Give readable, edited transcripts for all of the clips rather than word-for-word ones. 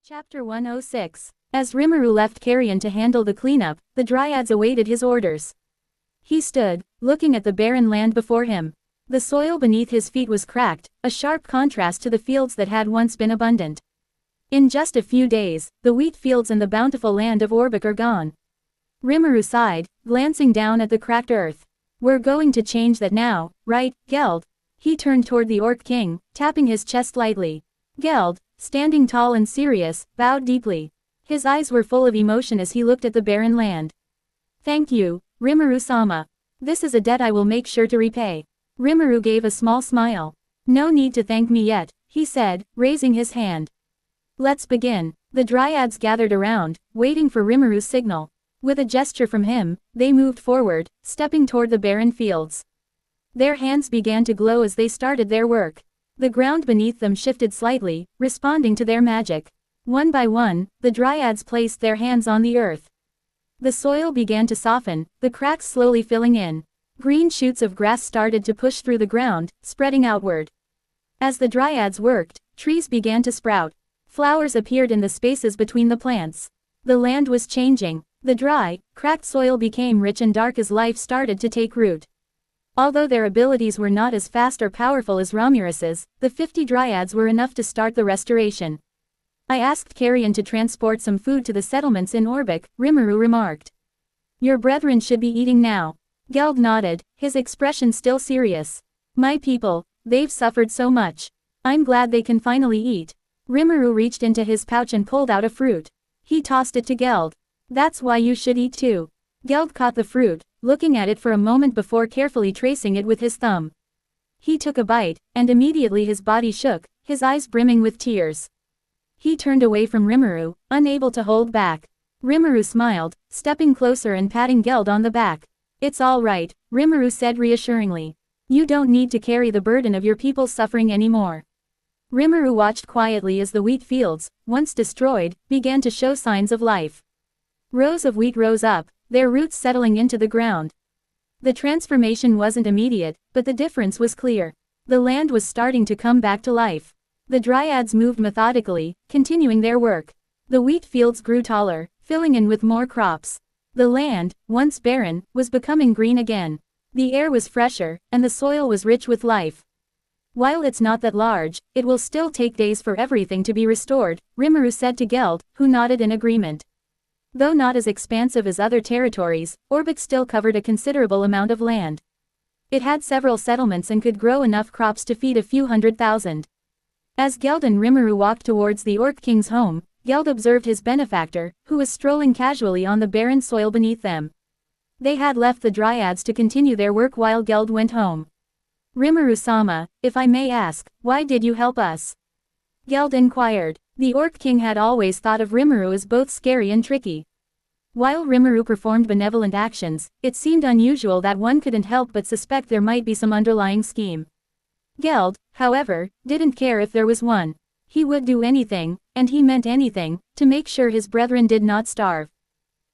Chapter 106. As Rimuru left Carrion to handle the cleanup, the dryads awaited his orders. He stood, looking at the barren land before him. The soil beneath his feet was cracked, a sharp contrast to the fields that had once been abundant. In just a few days, the wheat fields and the bountiful land of Orbic are gone. Rimuru sighed, glancing down at the cracked earth. We're going to change that now, right, Geld? He turned toward the Orc King, tapping his chest lightly. Geld, standing tall and serious, bowed deeply. His eyes were full of emotion as he looked at the barren land. Thank you, Rimuru-sama. This is a debt I will make sure to repay. Rimuru gave a small smile. No need to thank me yet, he said, raising his hand. Let's begin. The dryads gathered around, waiting for Rimuru's signal. With a gesture from him, they moved forward, stepping toward the barren fields. Their hands began to glow as they started their work. The ground beneath them shifted slightly, responding to their magic. One by one, the dryads placed their hands on the earth. The soil began to soften, the cracks slowly filling in. Green shoots of grass started to push through the ground, spreading outward. As the dryads worked, trees began to sprout. Flowers appeared in the spaces between the plants. The land was changing. The dry, cracked soil became rich and dark as life started to take root. Although their abilities were not as fast or powerful as Romulus's, the 50 dryads were enough to start the restoration. I asked Carrion to transport some food to the settlements in Orbic, Rimuru remarked. Your brethren should be eating now. Geld nodded, his expression still serious. My people, they've suffered so much. I'm glad they can finally eat. Rimuru reached into his pouch and pulled out a fruit. He tossed it to Geld. That's why you should eat too. Geld caught the fruit, looking at it for a moment before carefully tracing it with his thumb. He took a bite, and immediately his body shook, his eyes brimming with tears. He turned away from Rimuru, unable to hold back. Rimuru smiled, stepping closer and patting Geld on the back. It's all right, Rimuru said reassuringly. You don't need to carry the burden of your people's suffering anymore. Rimuru watched quietly as the wheat fields, once destroyed, began to show signs of life. Rows of wheat rose up, their roots settling into the ground. The transformation wasn't immediate, but the difference was clear. The land was starting to come back to life. The dryads moved methodically, continuing their work. The wheat fields grew taller, filling in with more crops. The land, once barren, was becoming green again. The air was fresher, and the soil was rich with life. While it's not that large, it will still take days for everything to be restored, Rimuru said to Geld, who nodded in agreement. Though not as expansive as other territories, Orbic still covered a considerable amount of land. It had several settlements and could grow enough crops to feed a few 100,000. As Geld and Rimuru walked towards the Orc King's home, Geld observed his benefactor, who was strolling casually on the barren soil beneath them. They had left the dryads to continue their work while Geld went home. Rimuru-sama, if I may ask, why did you help us? Geld inquired. The Orc King had always thought of Rimuru as both scary and tricky. While Rimuru performed benevolent actions, it seemed unusual that one couldn't help but suspect there might be some underlying scheme. Geld, however, didn't care if there was one. He would do anything, and he meant anything, to make sure his brethren did not starve.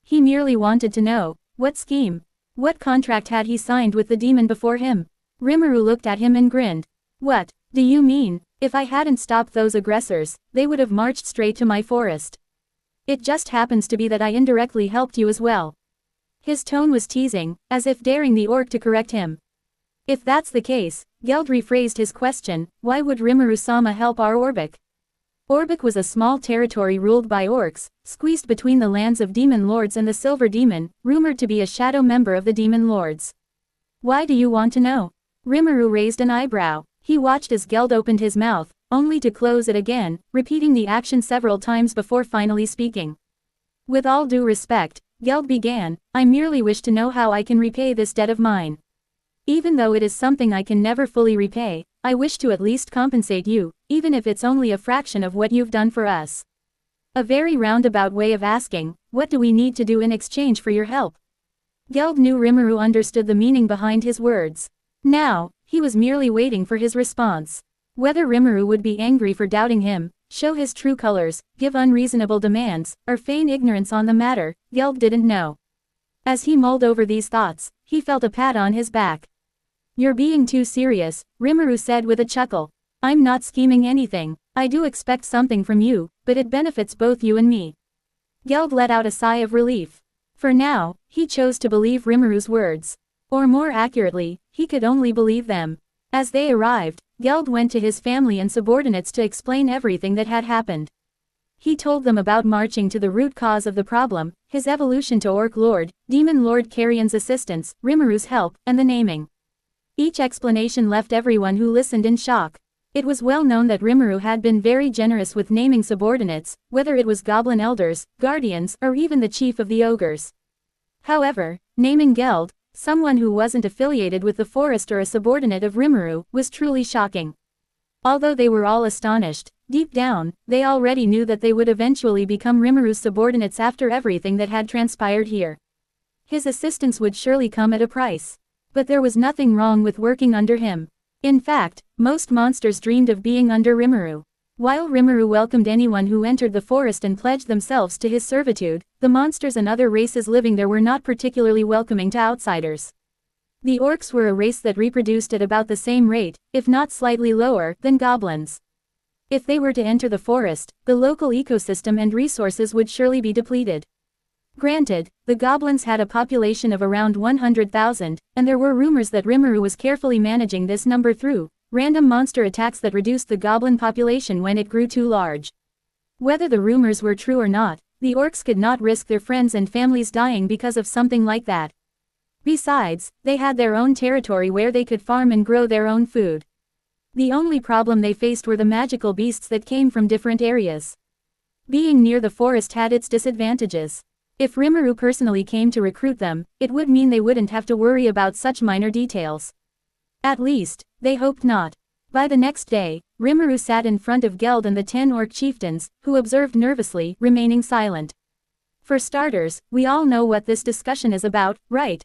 He merely wanted to know, what scheme? What contract had he signed with the demon before him? Rimuru looked at him and grinned. What do you mean? If I hadn't stopped those aggressors, they would have marched straight to my forest. It just happens to be that I indirectly helped you as well. His tone was teasing, as if daring the orc to correct him. If that's the case, Geld rephrased his question, why would Rimuru-sama help our Orbic? Orbic was a small territory ruled by orcs, squeezed between the lands of demon lords and the silver demon, rumored to be a shadow member of the demon lords. Why do you want to know? Rimuru raised an eyebrow. He watched as Geld opened his mouth, only to close it again, repeating the action several times before finally speaking. With all due respect, Geld began, I merely wish to know how I can repay this debt of mine. Even though it is something I can never fully repay, I wish to at least compensate you, even if it's only a fraction of what you've done for us. A very roundabout way of asking, what do we need to do in exchange for your help? Geld knew Rimuru understood the meaning behind his words. Now, he was merely waiting for his response. Whether Rimuru would be angry for doubting him, show his true colors, give unreasonable demands, or feign ignorance on the matter, Geld didn't know. As he mulled over these thoughts, he felt a pat on his back. You're being too serious, Rimuru said with a chuckle. I'm not scheming anything. I do expect something from you, but but it benefits both you and me. Geld let out a sigh of relief. For now, he chose to believe Rimuru's words. Or more accurately, he could only believe them. As they arrived, Geld went to his family and subordinates to explain everything that had happened. He told them about marching to the root cause of the problem, his evolution to Orc Lord, Demon Lord Carrion's assistance, Rimuru's help, and the naming. Each explanation left everyone who listened in shock. It was well known that Rimuru had been very generous with naming subordinates, whether it was goblin elders, guardians, or even the chief of the ogres. However, naming Geld, someone who wasn't affiliated with the forest or a subordinate of Rimuru, was truly shocking. Although they were all astonished, deep down, they already knew that they would eventually become Rimuru's subordinates after everything that had transpired here. His assistance would surely come at a price. But there was nothing wrong with working under him. In fact, most monsters dreamed of being under Rimuru. While Rimuru welcomed anyone who entered the forest and pledged themselves to his servitude, the monsters and other races living there were not particularly welcoming to outsiders. The orcs were a race that reproduced at about the same rate, if not slightly lower, than goblins. If they were to enter the forest, the local ecosystem and resources would surely be depleted. Granted, the goblins had a population of around 100,000, and there were rumors that Rimuru was carefully managing this number through random monster attacks that reduced the goblin population when it grew too large. Whether the rumors were true or not, the orcs could not risk their friends and families dying because of something like that. Besides, they had their own territory where they could farm and grow their own food. The only problem they faced were the magical beasts that came from different areas. Being near the forest had its disadvantages. If Rimuru personally came to recruit them, it would mean they wouldn't have to worry about such minor details. At least, they hoped not. By the next day, Rimuru sat in front of Geld and the 10 orc chieftains, who observed nervously, remaining silent. For starters, we all know what this discussion is about, right?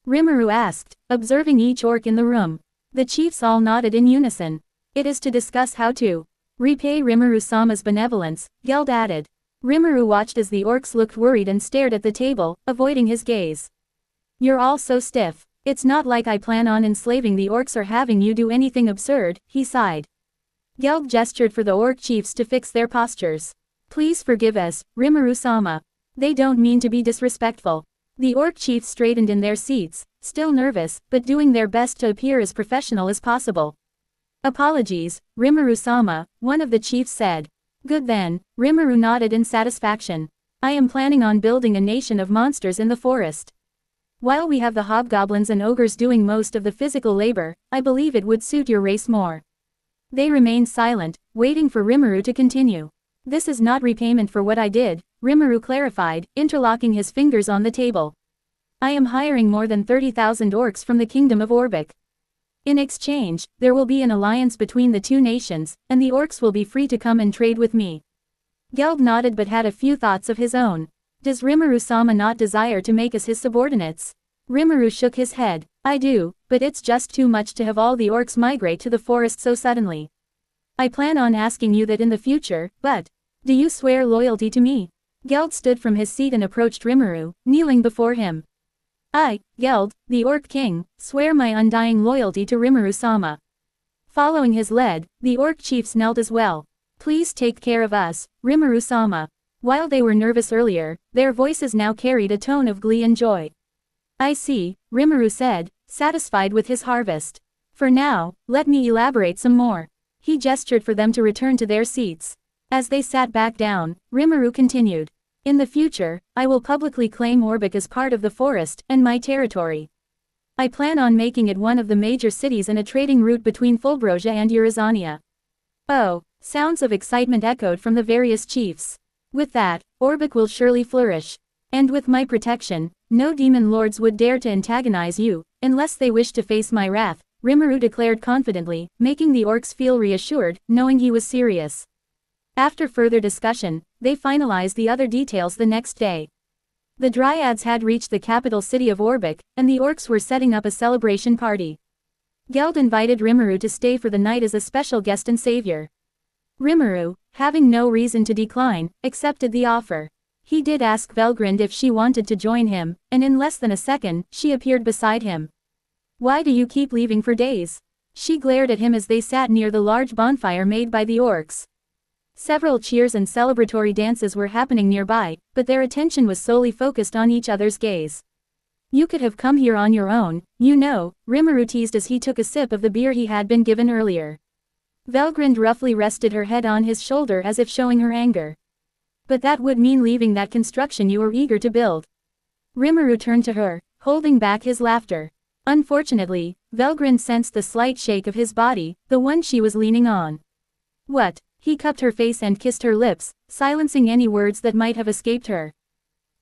Rimuru asked, observing each orc in the room. The chiefs all nodded in unison. It is to discuss how to repay Rimuru-sama's benevolence, Geld added. Rimuru watched as the orcs looked worried and stared at the table, avoiding his gaze. You're all so stiff. It's not like I plan on enslaving the orcs or having you do anything absurd, he sighed. Geld gestured for the orc chiefs to fix their postures. Please forgive us, Rimuru-sama. They don't mean to be disrespectful. The orc chiefs straightened in their seats, still nervous, but doing their best to appear as professional as possible. Apologies, Rimuru-sama, one of the chiefs said. Good then, Rimuru nodded in satisfaction. I am planning on building a nation of monsters in the forest. While we have the hobgoblins and ogres doing most of the physical labor, I believe it would suit your race more. They remained silent, waiting for Rimuru to continue. This is not repayment for what I did, Rimuru clarified, interlocking his fingers on the table. I am hiring more than 30,000 orcs from the kingdom of Orbic. In exchange, there will be an alliance between the two nations, and the orcs will be free to come and trade with me. Geld nodded but had a few thoughts of his own. Does Rimuru-sama not desire to make us his subordinates? Rimuru shook his head. I do, but it's just too much to have all the orcs migrate to the forest so suddenly. I plan on asking you that in the future, but do you swear loyalty to me? Geld stood from his seat and approached Rimuru, kneeling before him. I, Geld, the Orc King, swear my undying loyalty to Rimuru-sama. Following his lead, the Orc chiefs knelt as well. Please take care of us, Rimuru-sama. While they were nervous earlier, their voices now carried a tone of glee and joy. I see, Rimuru said, satisfied with his harvest. For now, let me elaborate some more. He gestured for them to return to their seats. As they sat back down, Rimuru continued. In the future, I will publicly claim Orbic as part of the forest and my territory. I plan on making it one of the major cities and a trading route between Fulbrosia and Eurazania. Oh, sounds of excitement echoed from the various chiefs. With that, Orbic will surely flourish. And with my protection, no demon lords would dare to antagonize you, unless they wish to face my wrath, Rimuru declared confidently, making the orcs feel reassured, knowing he was serious. After further discussion, they finalized the other details the next day. The Dryads had reached the capital city of Orbic, and the orcs were setting up a celebration party. Geld invited Rimuru to stay for the night as a special guest and savior. Rimuru, having no reason to decline, accepted the offer. He did ask Velgrind if she wanted to join him, and in less than a second, she appeared beside him. Why do you keep leaving for days? She glared at him as they sat near the large bonfire made by the orcs. Several cheers and celebratory dances were happening nearby, but their attention was solely focused on each other's gaze. You could have come here on your own, you know, Rimuru teased as he took a sip of the beer he had been given earlier. Valgrind roughly rested her head on his shoulder as if showing her anger. But that would mean leaving that construction you were eager to build. Rimuru turned to her, holding back his laughter. Unfortunately, Valgrind sensed the slight shake of his body, the one she was leaning on. What? He cupped her face and kissed her lips, silencing any words that might have escaped her.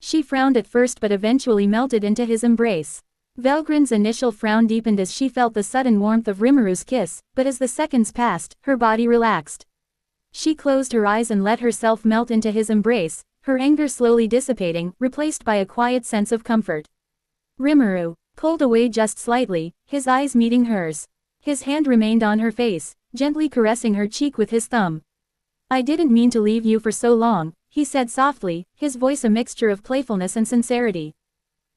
She frowned at first but eventually melted into his embrace. Valgrind's initial frown deepened as she felt the sudden warmth of Rimuru's kiss, but as the seconds passed, her body relaxed. She closed her eyes and let herself melt into his embrace, her anger slowly dissipating, replaced by a quiet sense of comfort. Rimuru pulled away just slightly, his eyes meeting hers. His hand remained on her face, gently caressing her cheek with his thumb. I didn't mean to leave you for so long, he said softly, his voice a mixture of playfulness and sincerity.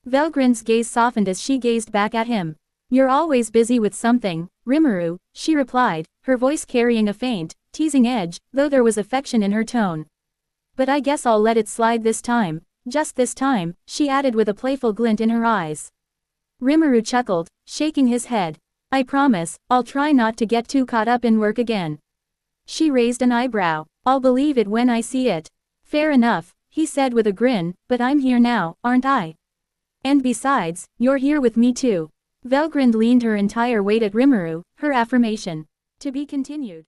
Valgrind's gaze softened as she gazed back at him. You're always busy with something, Rimuru, she replied, her voice carrying a faint, teasing edge, though there was affection in her tone. But I guess I'll let it slide this time, just this time, she added with a playful glint in her eyes. Rimuru chuckled, shaking his head. I promise, I'll try not to get too caught up in work again. She raised an eyebrow. I'll believe it when I see it. Fair enough, he said with a grin, but I'm here now, aren't I? And besides, you're here with me too. Valgrind leaned her entire weight at Rimuru, her affirmation. To be continued.